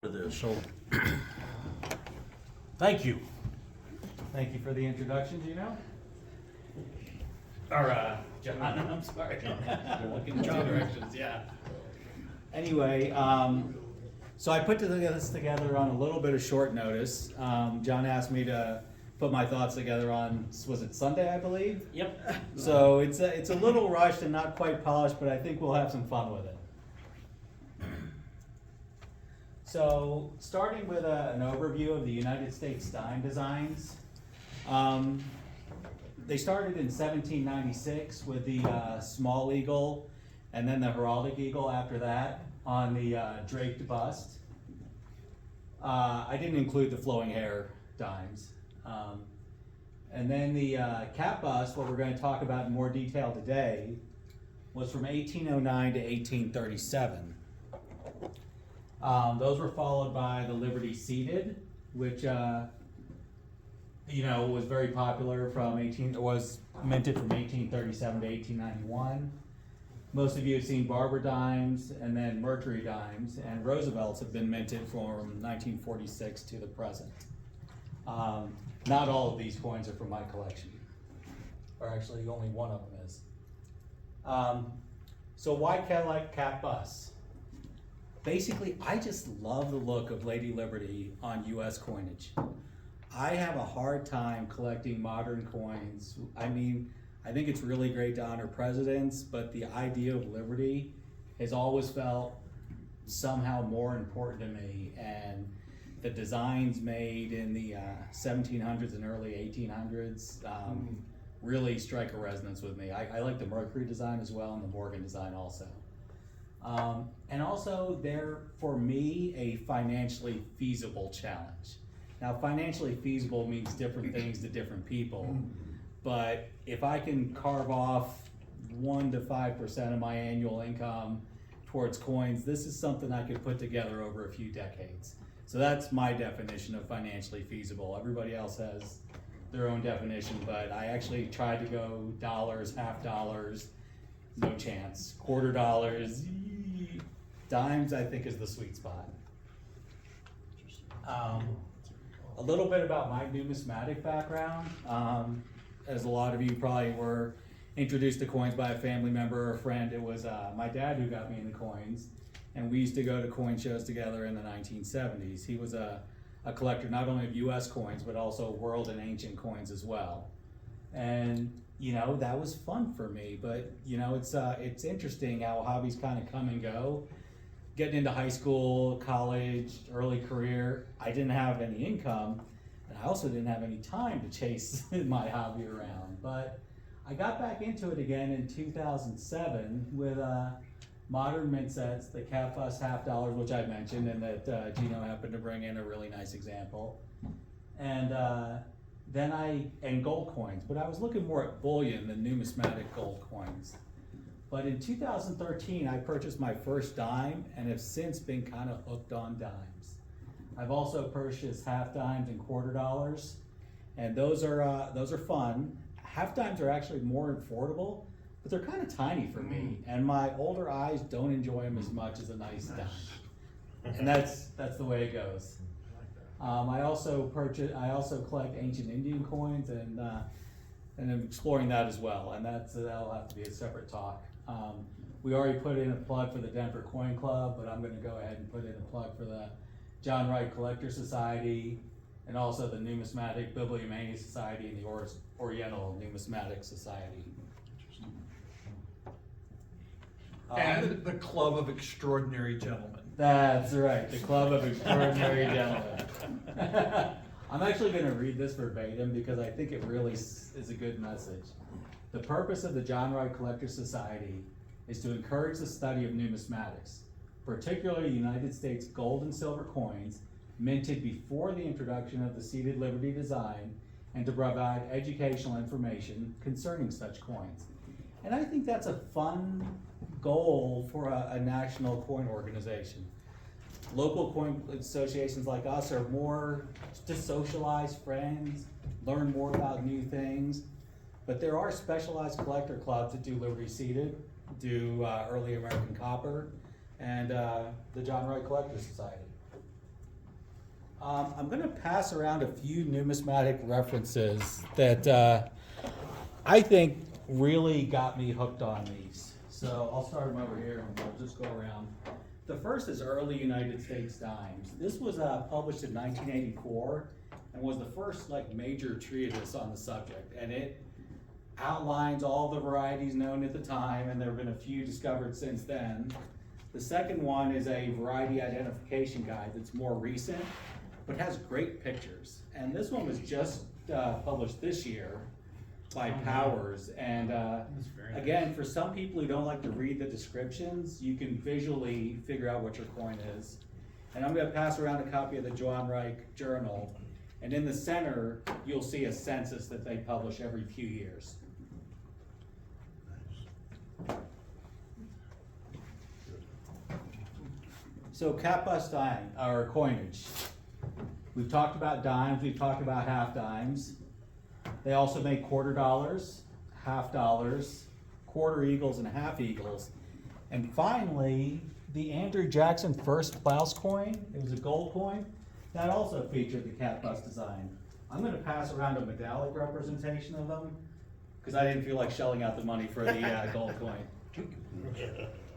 This, so Thank you. Thank you for the introduction, Gino. Or, John, I'm sorry. Looking in two directions, yeah. Anyway, so I put this together on a little bit of short notice. John asked me to put my thoughts together on, was it Sunday, I believe? Yep. So it's a little rushed and not quite polished, but I think we'll have some fun with it. So, starting with an overview of the United States dime designs. They started in 1796 with the small eagle and then the heraldic eagle after that on the draped bust. I didn't include the flowing hair dimes. And then the cap bust, what we're going to talk about in more detail today, was from 1809 to 1837. Those were followed by the Liberty Seated, which was very popular was minted from 1837 to 1891. Most of you have seen Barber dimes and then Mercury dimes, and Roosevelt's have been minted from 1946 to the present. Not all of these coins are from my collection, or actually only one of them is. So why Cadillac cap busts? Basically, I just love the look of Lady Liberty on US coinage. I have a hard time collecting modern coins. I mean, I think it's really great to honor presidents, but the idea of liberty has always felt somehow more important to me. And the designs made in the 1700s and early 1800s really strike a resonance with me. I like the Mercury design as well, and the Morgan design also. And also, they're, for me, a financially feasible challenge. Now, financially feasible means different things to different people, but if I can carve off 1 to 5% of my annual income towards coins, this is something I could put together over a few decades. So that's my definition of financially feasible. Everybody else has their own definition, but I actually tried to go dollars, half dollars, no chance. Quarter dollars, dimes I think is the sweet spot. A little bit about my numismatic background. As a lot of you probably were introduced to coins by a family member or a friend, it was my dad who got me into coins, and we used to go to coin shows together in the 1970s. He was a collector not only of US coins, but also world and ancient coins as well. And that was fun for me, but it's interesting how hobbies kind of come and go. Getting into high school, college, early career, I didn't have any income, and I also didn't have any time to chase my hobby around. But I got back into it again in 2007 with modern mint sets, the cap bust half dollars, which I mentioned, and that Gino happened to bring in a really nice example. And and gold coins, but I was looking more at bullion than numismatic gold coins. But in 2013, I purchased my first dime and have since been kind of hooked on dimes. I've also purchased half dimes and quarter dollars, and those are fun. Half dimes are actually more affordable, but they're kind of tiny for me, and my older eyes don't enjoy them as much as a nice dime. And that's the way it goes. I also collect ancient Indian coins, and I'm exploring that as well, and that'll have to be a separate talk. We already put in a plug for the Denver Coin Club, but I'm going to go ahead and put in a plug for the John Wright Collector Society, and also the Numismatic Bibliomania Society and the Oriental Numismatic Society. And the Club of Extraordinary Gentlemen. That's right, the Club of Extraordinary Gentlemen. I'm actually going to read this verbatim because I think it really is a good message. The purpose of the John Wright Collector Society is to encourage the study of numismatics, particularly United States gold and silver coins minted before the introduction of the seated Liberty design, and to provide educational information concerning such coins. And I think that's a fun goal for a national coin organization. Local coin associations like us are more to socialize friends, learn more about new things, but there are specialized collector clubs that do Liberty Seated, do early American copper, and the John Wright Collector Society. I'm gonna pass around a few numismatic references that I think really got me hooked on these. So I'll start them over here and we'll just go around. The first is early United States dimes. This was published in 1984 and was the first like major treatise on the subject, and it outlines all the varieties known at the time, and there have been a few discovered since then. The second one is a variety identification guide that's more recent, but has great pictures. And this one was just published this year by Powers. And again, for some people who don't like to read the descriptions, you can visually figure out what your coin is. And I'm gonna pass around a copy of the Joan Reich Journal. And in the center, you'll see a census that they publish every few years. So cap bust dime, or coinage. We've talked about dimes, we've talked about half dimes. They also make quarter dollars, half dollars, quarter eagles, and half eagles. And finally, the Andrew Jackson first blouse coin, it was a gold coin, that also featured the cap bust design. I'm gonna pass around a medallic representation of them, because I didn't feel like shelling out the money for the gold coin.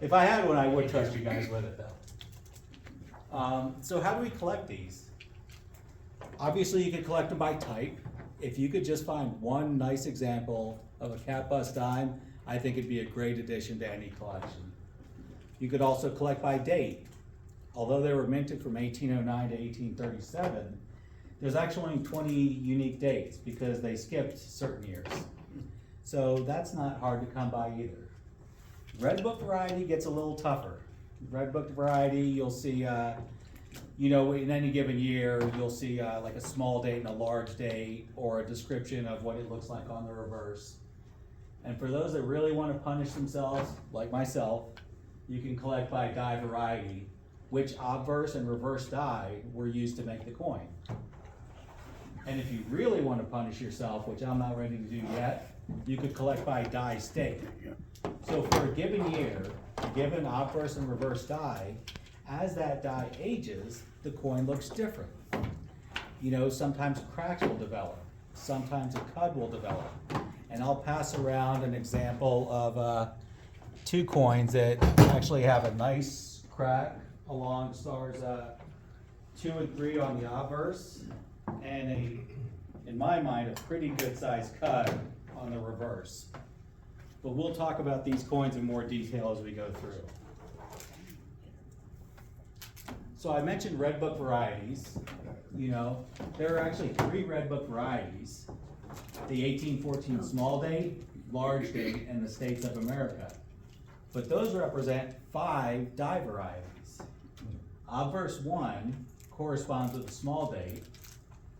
If I had one, I would trust you guys with it though. So how do we collect these? Obviously, you could collect them by type. If you could just find one nice example of a cap bust dime, I think it'd be a great addition to any collection. You could also collect by date. Although they were minted from 1809 to 1837, there's actually only 20 unique dates because they skipped certain years. So that's not hard to come by either. Red book variety gets a little tougher. Red book variety, you'll see, in any given year, you'll see like a small date and a large date, or a description of what it looks like on the reverse. And for those that really want to punish themselves, like myself, you can collect by die variety, which obverse and reverse die were used to make the coin. And if you really want to punish yourself, which I'm not ready to do yet, you could collect by die state. So for a given year, given obverse and reverse die, as that die ages, the coin looks different. Sometimes cracks will develop, sometimes a cud will develop. And I'll pass around an example of two coins that actually have a nice crack along stars 2 and 3 on the obverse, and in my mind, a pretty good sized cud on the reverse. But we'll talk about these coins in more detail as we go through. So I mentioned red book varieties. There are actually 3 red book varieties: the 1814 small date, large date, and the States of America. But those represent 5 die varieties. Obverse 1 corresponds with the small date.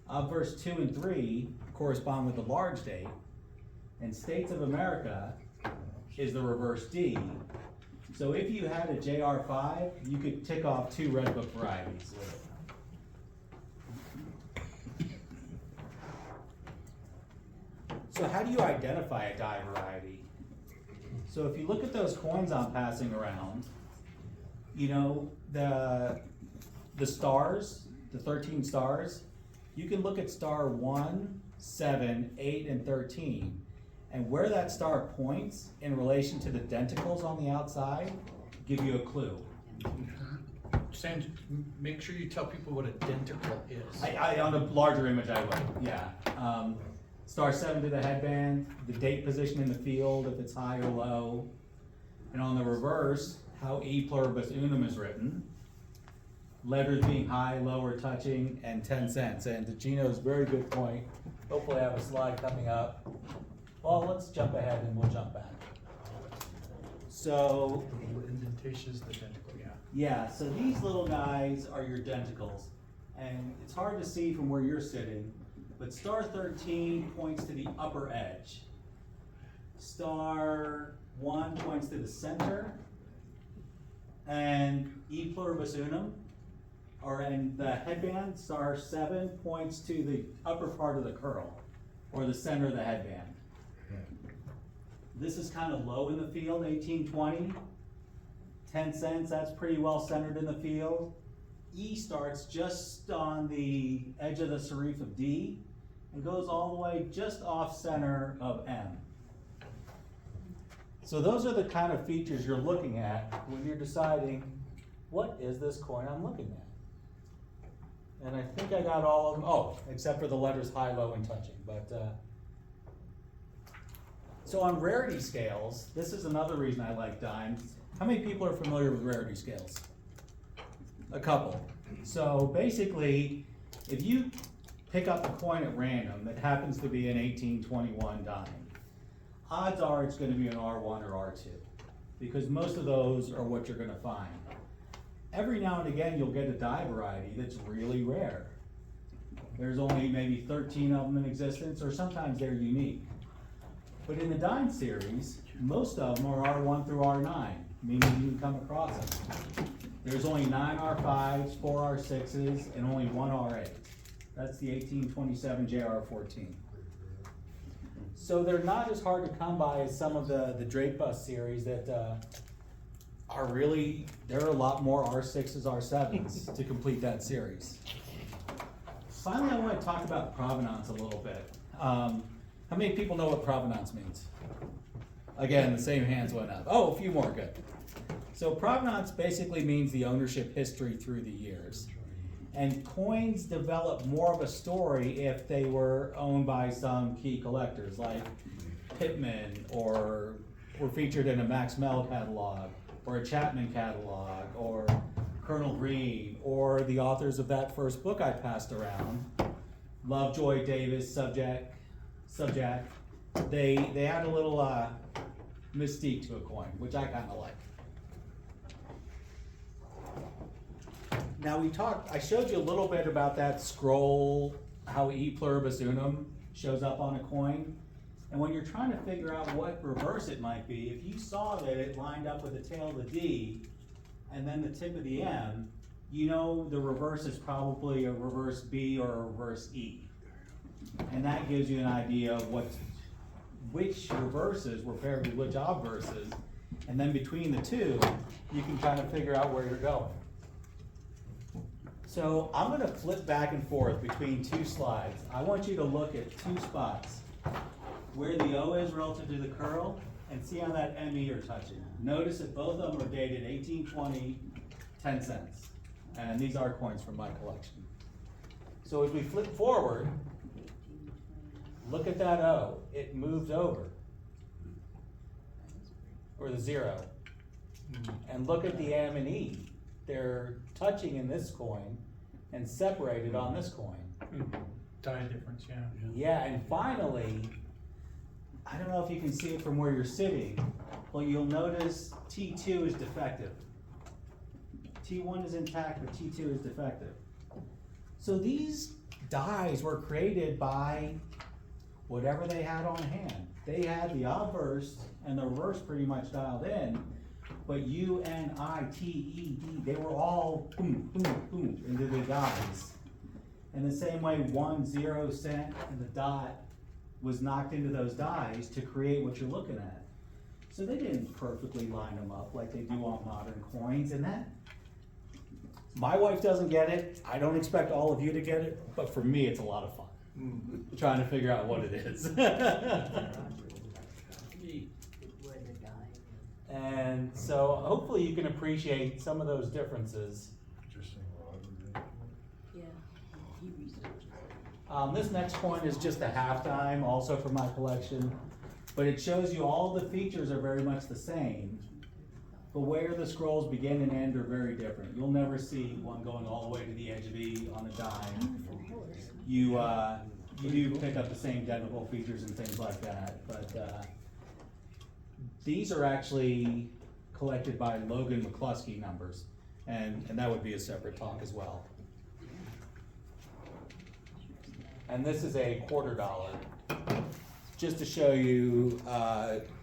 Obverse 2 and 3 correspond with the large date. And States of America is the reverse D. So if you had a JR5, you could tick off 2 red book varieties with it. So how do you identify a die variety? So if you look at those coins I'm passing around, the stars, the 13 stars, you can look at star 1, 7, 8, and 13. And where that star points in relation to the denticles on the outside give you a clue. Sam, make sure you tell people what a denticle is. On a larger image I would, yeah. Star 7 to the headband, the date position in the field, if it's high or low. And on the reverse, how E pluribus unum is written. Letters being high, low, or touching, and 10 cents. And to Gino's very good point, hopefully I have a slide coming up. Well, let's jump ahead and we'll jump back. So, Indentations, the denticle, yeah. yeah, so these little guys are your denticles. And it's hard to see from where you're sitting, but star 13 points to the upper edge. Star 1 points to the center. And E pluribus unum, or in the headband, star 7 points to the upper part of the curl, or the center of the headband. This is kind of low in the field, 1820. 10 cents, that's pretty well centered in the field. E starts just on the edge of the serif of D and goes all the way just off center of M. So those are the kind of features you're looking at when you're deciding, what is this coin I'm looking at? And I think I got all of them, oh, except for the letters high, low, and touching, but, so on rarity scales, this is another reason I like dimes. How many people are familiar with rarity scales? A couple. So basically, if you pick up a coin at random that happens to be an 1821 dime, odds are it's gonna be an R1 or R2, because most of those are what you're gonna find. Every now and again, you'll get a die variety that's really rare. There's only maybe 13 of them in existence, or sometimes they're unique. But in the dime series, most of them are R1 through R9, meaning you can come across them. There's only 9 R5s, 4 R6s, and only 1 R8. That's the 1827 JR14. So they're not as hard to come by as some of the Drake Bus series that are really, there are a lot more R6s, R7s to complete that series. Finally, I want to talk about provenance a little bit. How many people know what provenance means? Again, the same hands went up. Oh, a few more, good. So provenance basically means the ownership history through the years. And coins develop more of a story if they were owned by some key collectors, like Pittman, or were featured in a Max Mell catalog, or a Chapman catalog, or Colonel Green, or the authors of that first book I passed around, Lovejoy, Davis, Subject. They add a little mystique to a coin, which I kind of like. Now I showed you a little bit about that scroll, how E pluribus unum shows up on a coin. And when you're trying to figure out what reverse it might be, if you saw that it lined up with the tail of the D and then the tip of the M, you know the reverse is probably a reverse B or a reverse E. And that gives you an idea of which reverses were paired with which obverses. And then between the two, you can kind of figure out where you're going. So I'm gonna flip back and forth between two slides. I want you to look at two spots, where the O is relative to the curl, and see how that ME are touching. Notice that both of them are dated 1820, 10 cents. And these are coins from my collection. So as we flip forward, look at that O, it moved over, or the 0. And look at the M and E. They're touching in this coin and separated on this coin. Die difference, yeah. Yeah, and finally, I don't know if you can see it from where you're sitting, but you'll notice T2 is defective. T1 is intact, but T2 is defective. So these dies were created by whatever they had on hand. They had the obverse and the reverse pretty much dialed in, but U, N, I, T, E, D, they were all boom, boom, boom into the dies. In the same way 1, 0 cent and the dot was knocked into those dies to create what you're looking at. So they didn't perfectly line them up like they do on modern coins, and that, my wife doesn't get it. I don't expect all of you to get it, but for me it's a lot of fun. Trying to figure out what it is. And so hopefully you can appreciate some of those differences. This next coin is just a half dime, also from my collection, but it shows you all the features are very much the same, but where the scrolls begin and end are very different. You'll never see one going all the way to the edge of E on a dime. You do pick up the same technical features and things like that, but these are actually collected by Logan McCluskey numbers, and that would be a separate talk as well. And this is a $quarter, just to show you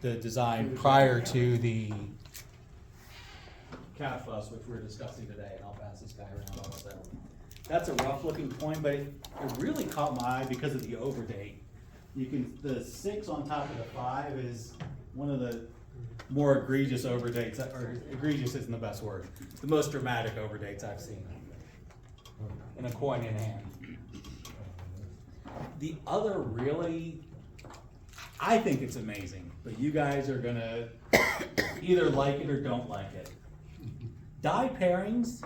the design prior to the calf bus, which we're discussing today, and I'll pass this guy around also. That's a rough looking coin, but it really caught my eye because of the overdate. The 6 on top of the 5 is one of the more egregious overdates, or egregious isn't the best word, the most dramatic overdates I've seen. and a coin in hand. The other really, I think it's amazing, but you guys are gonna either like it or don't like it. Die pairings,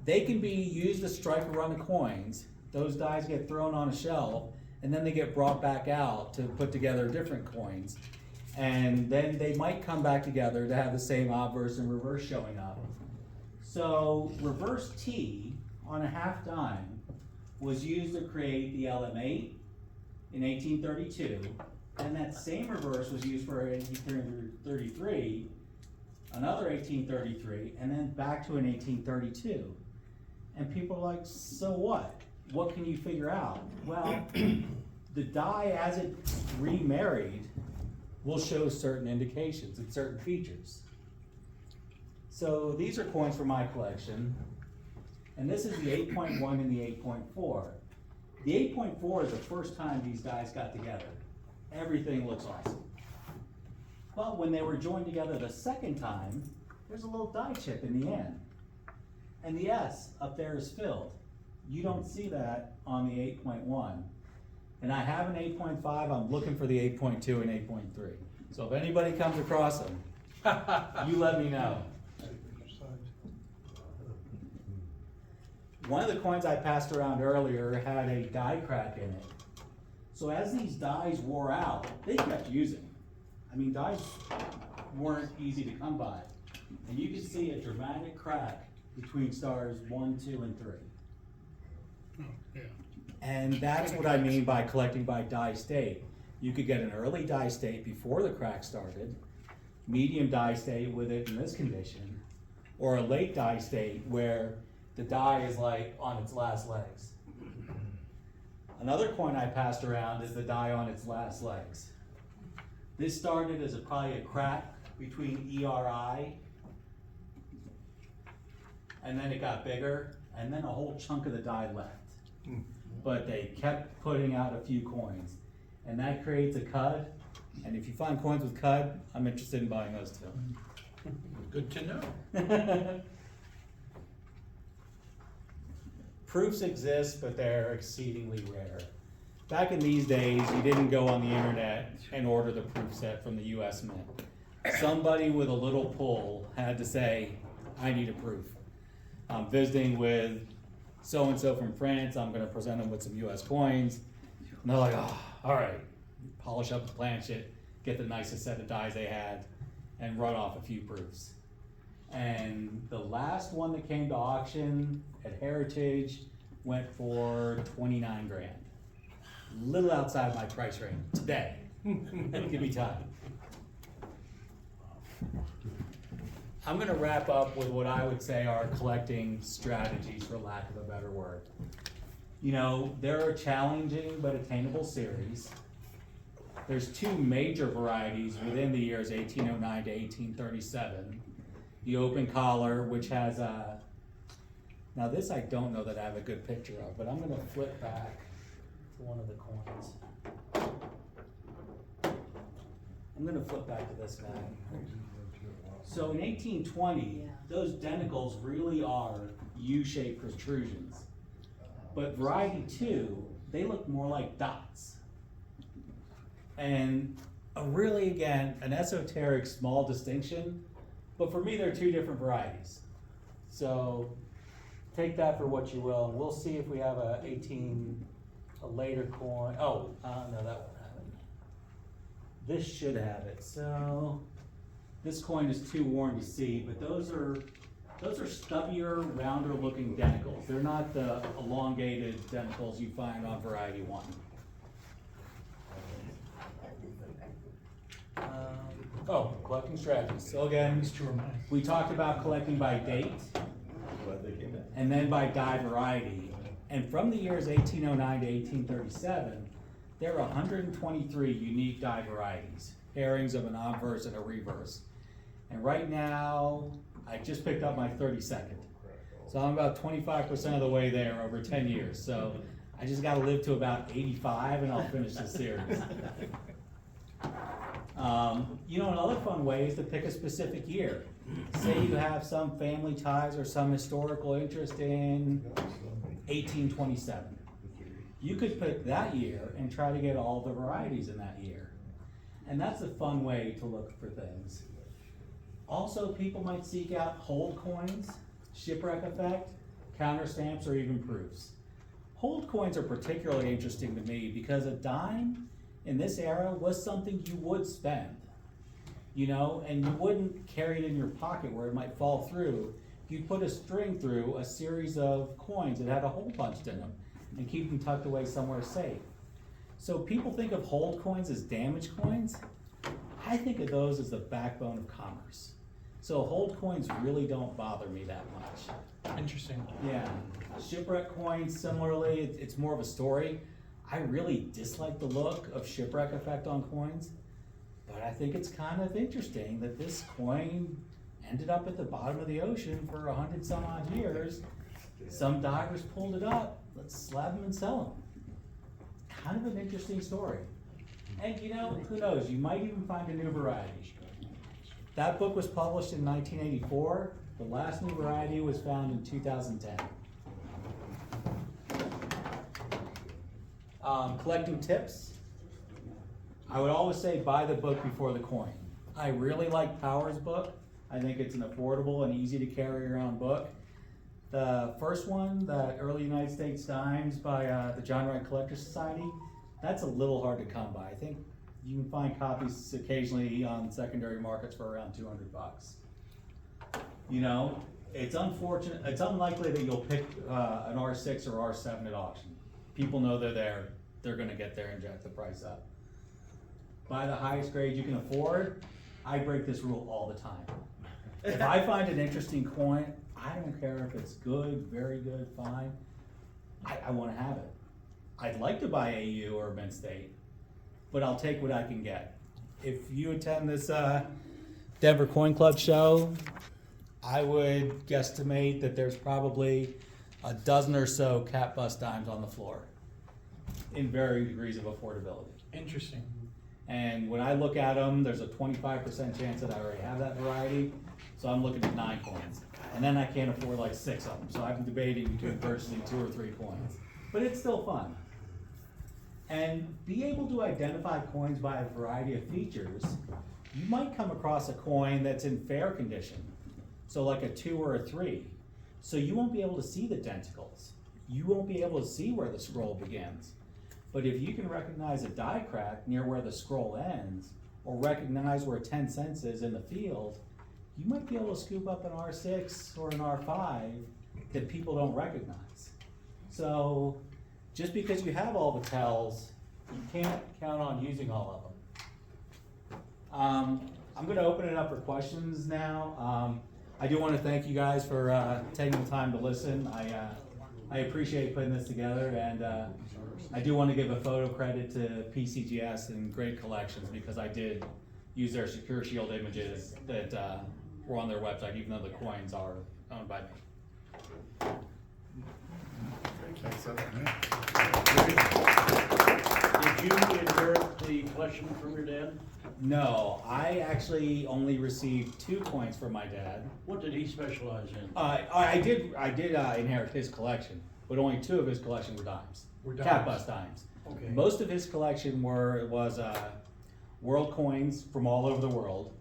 they can be used to strike a run of coins. Those dies get thrown on a shelf, and then they get brought back out to put together different coins. And then they might come back together to have the same obverse and reverse showing up. So reverse T on a half dime was used to create the LM8 in 1832, and that same reverse was used for 1833, another 1833, and then back to an 1832. And people are like, so what? What can you figure out? Well, the die as it's remarried will show certain indications and certain features. So these are coins from my collection, and this is the 8.1 and the 8.4. The 8.4 is the first time these dies got together. Everything looks awesome. But when they were joined together the second time, there's a little die chip in the end. And the S up there is filled. You don't see that on the 8.1. And I have an 8.5, I'm looking for the 8.2 and 8.3. So if anybody comes across them, you let me know. One of the coins I passed around earlier had a die crack in it. So as these dies wore out, they kept using. I mean, dies weren't easy to come by. And you can see a dramatic crack between stars 1, 2, and 3. Oh, yeah. And that's what I mean by collecting by die state. You could get an early die state before the crack started, medium die state with it in this condition, or a late die state where the die is like on its last legs. Another coin I passed around is the die on its last legs. This started as probably a crack between ERI, and then it got bigger, and then a whole chunk of the die left. But they kept putting out a few coins, and that creates a cud. And if you find coins with cud, I'm interested in buying those too. Good to know. Proofs exist, but they're exceedingly rare. Back in these days, you didn't go on the internet and order the proof set from the US Mint. Somebody with a little pull had to say, I need a proof. I'm visiting with so-and-so from France, I'm gonna present them with some US coins. And they're like, oh, all right. Polish up the planchet, get the nicest set of dies they had, and run off a few proofs. And the last one that came to auction at Heritage went for 29 grand. A little outside my price range today. Give me time. I'm gonna wrap up with what I would say are collecting strategies, for lack of a better word. You know, there are challenging but attainable series. There's two major varieties within the years 1809 to 1837. The open collar, which has a, now this I don't know that I have a good picture of, but I'm gonna flip back to one of the coins. I'm gonna flip back to this guy. So in 1820, those denticles really are U-shaped protrusions. But variety 2, they look more like dots. And really, again, an esoteric small distinction, but for me, they're two different varieties. So take that for what you will, and we'll see if we have a later coin. Oh, no, that won't have it. This should have it. So this coin is too worn to see, but those are stubbier, rounder looking denticles. They're not the elongated denticles you find on variety 1. Collecting strategies. So again, we talked about collecting by date, and then by die variety. And from the years 1809 to 1837, there are 123 unique die varieties, pairings of an obverse and a reverse. And right now, I just picked up my 32nd. So I'm about 25% of the way there over 10 years. So I just gotta live to about 85 and I'll finish the series. You know, another fun way is to pick a specific year. Say you have some family ties or some historical interest in 1827. You could pick that year and try to get all the varieties in that year. And that's a fun way to look for things. Also, people might seek out hold coins, shipwreck effect, counter stamps, or even proofs. Hold coins are particularly interesting to me because a dime in this era was something you would spend, you know, and you wouldn't carry it in your pocket where it might fall through. You'd put a string through a series of coins that had a hole punched in them and keep them tucked away somewhere safe. So people think of hold coins as damaged coins. I think of those as the backbone of commerce. So hold coins really don't bother me that much. Interesting. Yeah, shipwreck coins, similarly, it's more of a story. I really dislike the look of shipwreck effect on coins, but I think it's kind of interesting that this coin ended up at the bottom of the ocean for 100 some odd years. Some divers pulled it up, let's slab them and sell them. Kind of an interesting story. And you know, who knows, you might even find a new variety. That book was published in 1984. The last new variety was found in 2010. Collecting tips. I would always say buy the book before the coin. I really like Power's book. I think it's an affordable and easy to carry around book. The first one, the Early United States Dimes by the John Wright Collector Society, that's a little hard to come by. I think you can find copies occasionally on secondary markets for around 200 bucks. You know, it's unfortunate, it's unlikely that you'll pick an R6 or R7 at auction. People know they're there, they're gonna get there and jack the price up. Buy the highest grade you can afford. I break this rule all the time. If I find an interesting coin, I don't care if it's good, very good, fine. I wanna have it. I'd like to buy AU or Mint State, but I'll take what I can get. If you attend this Denver Coin Club show, I would guesstimate that there's probably a dozen or so cap bust dimes on the floor in varying degrees of affordability. Interesting. And when I look at them, there's a 25% chance that I already have that variety, so I'm looking at 9 coins. And then I can't afford like 6 of them, so I'm debating between purchasing 2 or 3 coins. But it's still fun. And be able to identify coins by a variety of features. You might come across a coin that's in fair condition, so like a 2 or a 3. So you won't be able to see the denticles. You won't be able to see where the scroll begins. But if you can recognize a die crack near where the scroll ends, or recognize where 10 cents is in the field, you might be able to scoop up an R6 or an R5 that people don't recognize. So just because you have all the tells, you can't count on using all of them. I'm gonna open it up for questions now. I do wanna thank you guys for taking the time to listen. I appreciate putting this together, and I do want to give a photo credit to PCGS and Great Collections, because I did use their Secure Shield images that were on their website, even though the coins are owned by me. Did you inherit the collection from your dad? No, I actually only received 2 coins from my dad. What did he specialize in? I did inherit his collection, but only 2 of his collection were dimes. Were Cap dimes. bust dimes. Okay. Most of his collection was world coins from all over the world,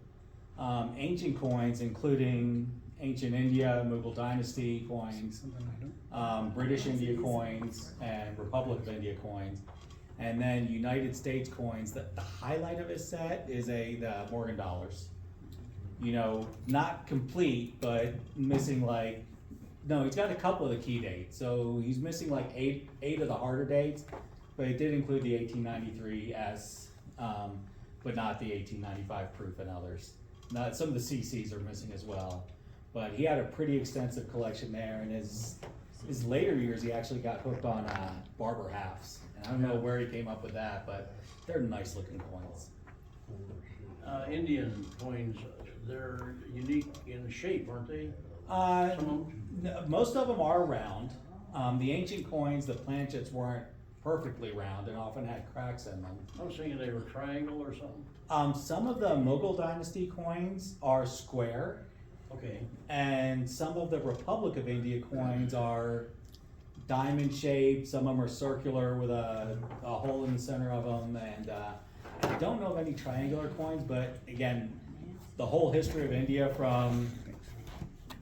ancient coins, including ancient India, Mughal dynasty coins, British India coins, and Republic of India coins, and then United States coins. The highlight of his set is the Morgan dollars. You know, not complete, but missing no, he's got a couple of the key dates. So he's missing like eight of the harder dates, but it did include the 1893 S, but not the 1895 proof and others. Not, some of the CCs are missing as well. But he had a pretty extensive collection there, and his later years he actually got hooked on barber halves. And I don't know where he came up with that, but they're nice looking coins. Indian coins, they're unique in shape, aren't they? Most of them are round. The ancient coins, the planchets weren't perfectly round and often had cracks in them. I was thinking they were triangle or something. Some of the Mughal dynasty coins are square, Okay. and some of the Republic of India coins are diamond shaped. Some of them are circular with a hole in the center of them, and I don't know of any triangular coins, but again, the whole history of India from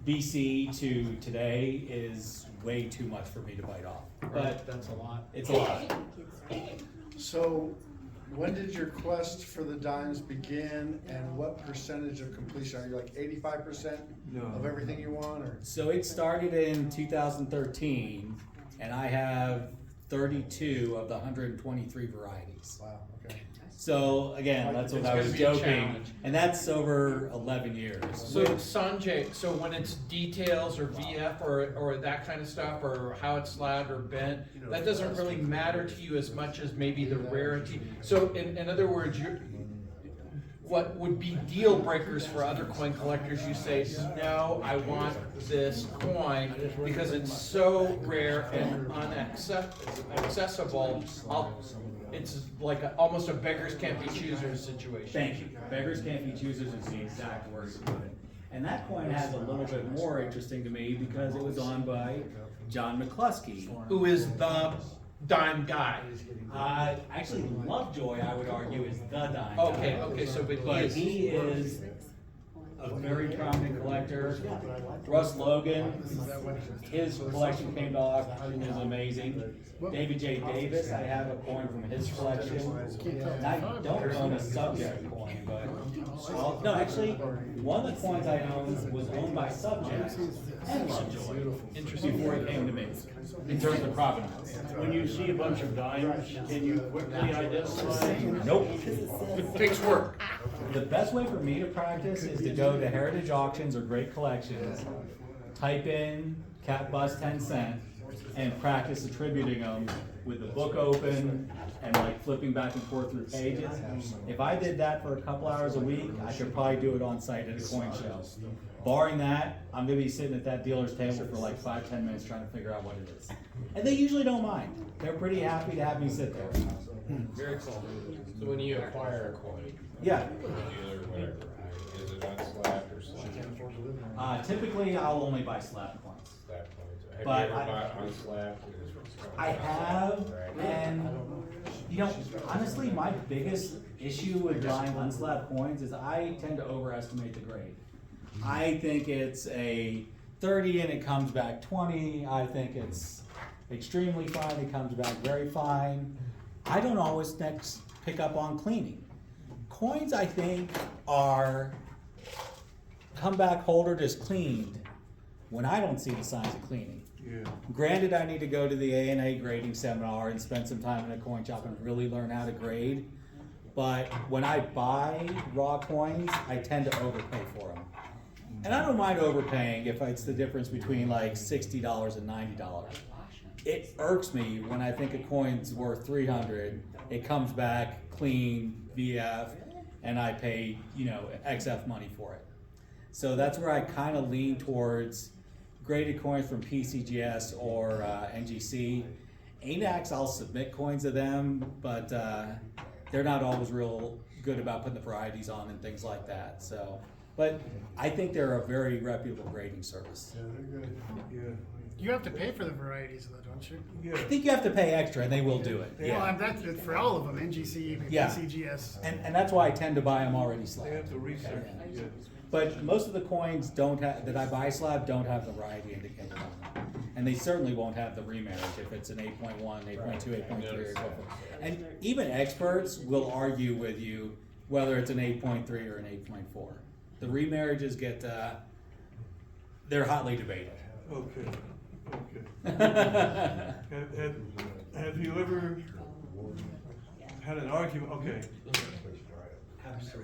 BC to today is way too much for me to bite off. But That's a lot. it's a lot. So, when did your quest for the dimes begin, and what percentage of completion? Are you like 85% of everything you want, or? So it started in 2013, and I have 32 of the 123 varieties. Wow, okay. So again, that's what It's I gonna was be a joking, challenge. and that's over 11 years. So Sanjay, so when it's details or VF or that kind of stuff, or how it's slabbed or bent, that doesn't really matter to you as much as maybe the rarity. So in other words, what would be deal breakers for other coin collectors? You say, no, I want this coin because it's so rare and inaccessible. It's like almost a beggars can't be choosers situation. Thank you. Beggars can't be choosers is the exact word to put it. And that coin has a little bit more interesting to me because it was owned by John McCluskey. Who is the dime guy? Actually, Lovejoy, I would argue, is the dime. Okay, guy. okay, so but But he he is a very prominent collector. Russ Logan, his collection came to auction, is amazing. David J. Davis, I have a coin from his collection. And I don't own a subject coin, but, well, no, actually, one of the coins I own was owned by Subject and Lovejoy. Interesting, before it came to me, in terms of provenance. When you see a bunch of dimes, can you quickly identify? Nope. It takes work. The best way for me to practice is to go to heritage auctions or great collections, type in cat bust 10 cent, and practice attributing them with the book open and like flipping back and forth through pages. If I did that for a couple hours a week, I could probably do it on site at a coin show. Barring that, I'm gonna be sitting at that dealer's table for like 5-10 minutes trying to figure out what it is. And they usually don't mind. They're pretty happy to have me sit there. Very cool. So when you acquire a coin, Yeah. Dealer, whatever, is it unslabbed or slabbed? Typically, I'll only buy slab coins. Slab coins. Have you But ever I- bought unslabbed? I have, and you know, honestly, my biggest issue with buying unslabbed coins is I tend to overestimate the grade. I think it's a 30 and it comes back 20. I think it's extremely fine, it comes back very fine. I don't always pick up on cleaning. Coins, I think, are come back holder just cleaned when I don't see the signs of cleaning. Granted, I need to go to the A&A grading seminar and spend some time in a coin shop and really learn how to grade. But when I buy raw coins, I tend to overpay for them. And I don't mind overpaying if it's the difference between like $60 and $90. It irks me when I think a coin's worth $300, it comes back clean, VF, and I pay, you know, XF money for it. So that's where I kind of lean towards graded coins from PCGS or NGC. ANAX, I'll submit coins to them, but they're not always real good about putting the varieties on and things like that. So, but I think they're a very reputable grading service. You have to pay for the varieties though, don't you? I think you have to pay extra, and they will do it. Well, Yeah, that's it for all of them, NGC, Yeah. PCGS. and that's why I tend to buy them already slabbed. They have to research, yeah. But most of the coins don't have that I buy slab don't have the variety indicated on them, and they certainly won't have the remarriage if it's an 8.1, 8.2, 8.3, or 8.4. And even experts will argue with you whether it's an 8.3 or an 8.4. The remarriages get they're hotly debated. Okay, okay. Have you ever had an argument, okay.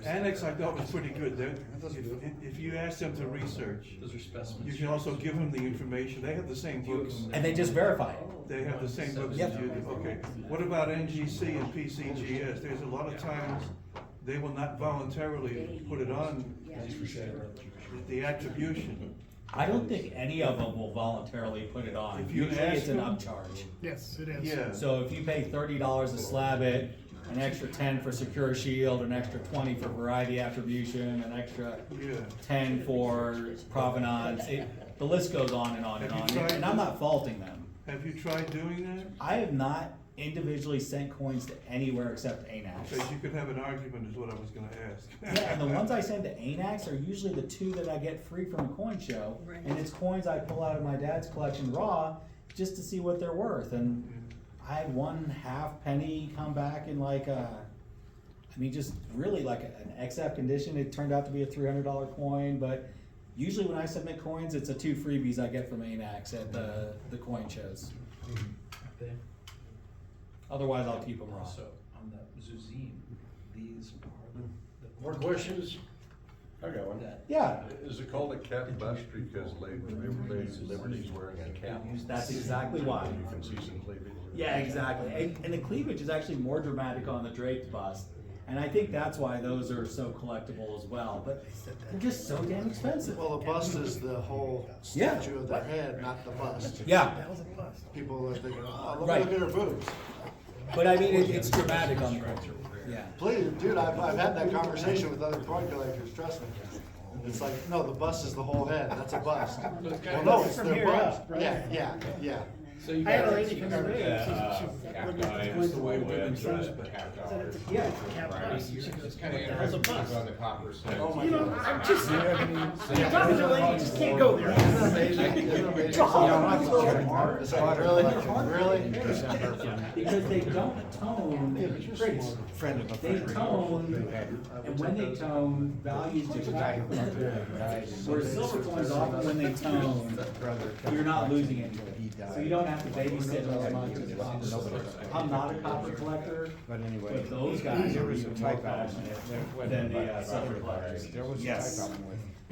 Annex I thought was pretty good. If you ask them to research, those are specimens. you can also give them the information. They have the same books. And they just verify it. They have the same books Yep. as you do. Okay. What about NGC and PCGS? There's a lot of times they will not voluntarily put it on the attribution. I don't think any of them will voluntarily put it on. If you Usually ask it's an them- upcharge. Yes, it is. Yeah. So if you pay $30 to slab it, an extra 10 for Secure Shield, an extra 20 for Variety Attribution, an extra Yeah. 10 for Provenance, the list goes on and on and Have on, you tried- and I'm not faulting them. Have you tried doing that? I have not individually sent coins to anywhere except ANAX. Because you could have an argument is what I was gonna ask. Yeah, and the ones I send to ANAX are usually the two that I get free from a coin show, and it's coins I pull out of my dad's collection raw, just to see what they're worth, and I had one half penny come back in like just really like an XF condition. It turned out to be a $300 coin, but usually when I submit coins, it's a 2 freebies I get from ANAX at the coin shows. Otherwise, I'll keep them raw. Also, on the Zuzim, these are the. More questions? I got one. Yeah, Is it called a cap bust because Liberty's wearing a cap? that's exactly why. You can see some cleavage. Yeah, exactly. And the cleavage is actually more dramatic on the draped bust. And I think that's why those are so collectible as well. But they're just so damn expensive. Well, the bust is the whole statue of the head, not the bust. Yeah, That was a bust. People are thinking, oh, Right. look at her boobs. but I mean, it's dramatic on the coin. Yeah. Please, dude, I've had that conversation with other coin collectors, trust me. It's like, no, the bust is the whole head, that's a bust. Well, no, it's From their here bust. up, right? Yeah. So you I had a got lady come in, Half-dimes, the way women dress, but $half. Yeah. it's kind of That was a interesting. bust. On the copper set. Oh my You know, God. I'm just, you're talking to a lady, you just can't go there. It's like, really? Because they don't tone. They tone, and when they tone, values detract from the coin. Whereas silver coins often when they tone, you're not losing anything. So you don't have to babysit as much as well. I'm not a copper collector, but those guys are even more passionate than the silver collectors. Yes.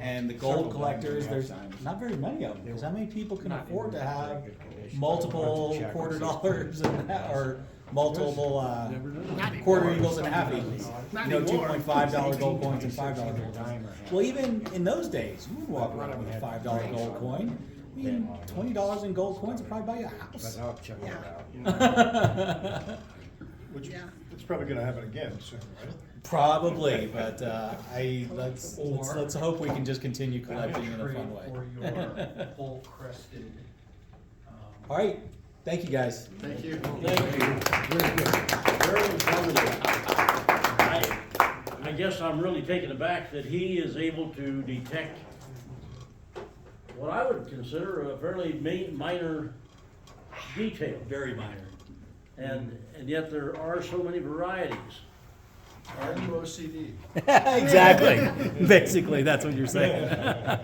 And the gold collectors, there's not very many of them, because how many people can afford to have multiple quarter dollars and or multiple quarter eagles and half eagles? You know, $2.5 gold coins and $5 gold coins. Well, even in those days, you would walk around with a $5 gold coin. I mean, $20 in gold coins would probably buy you a house. But I'll check it out. Which, it's probably gonna happen again soon, right? Probably, but let's hope we can just continue collecting in a fun way. For your full crested. All right, thank you guys. Thank you. Very informative. I guess I'm really taken aback that he is able to detect what I would consider a fairly minor detail. Very minor. And yet there are so many varieties. Are you OCD? Exactly. Basically, that's what you're saying.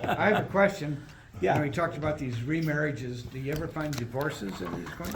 I have a question. Yeah. When we talked about these remarriages, do you ever find divorces in these coins?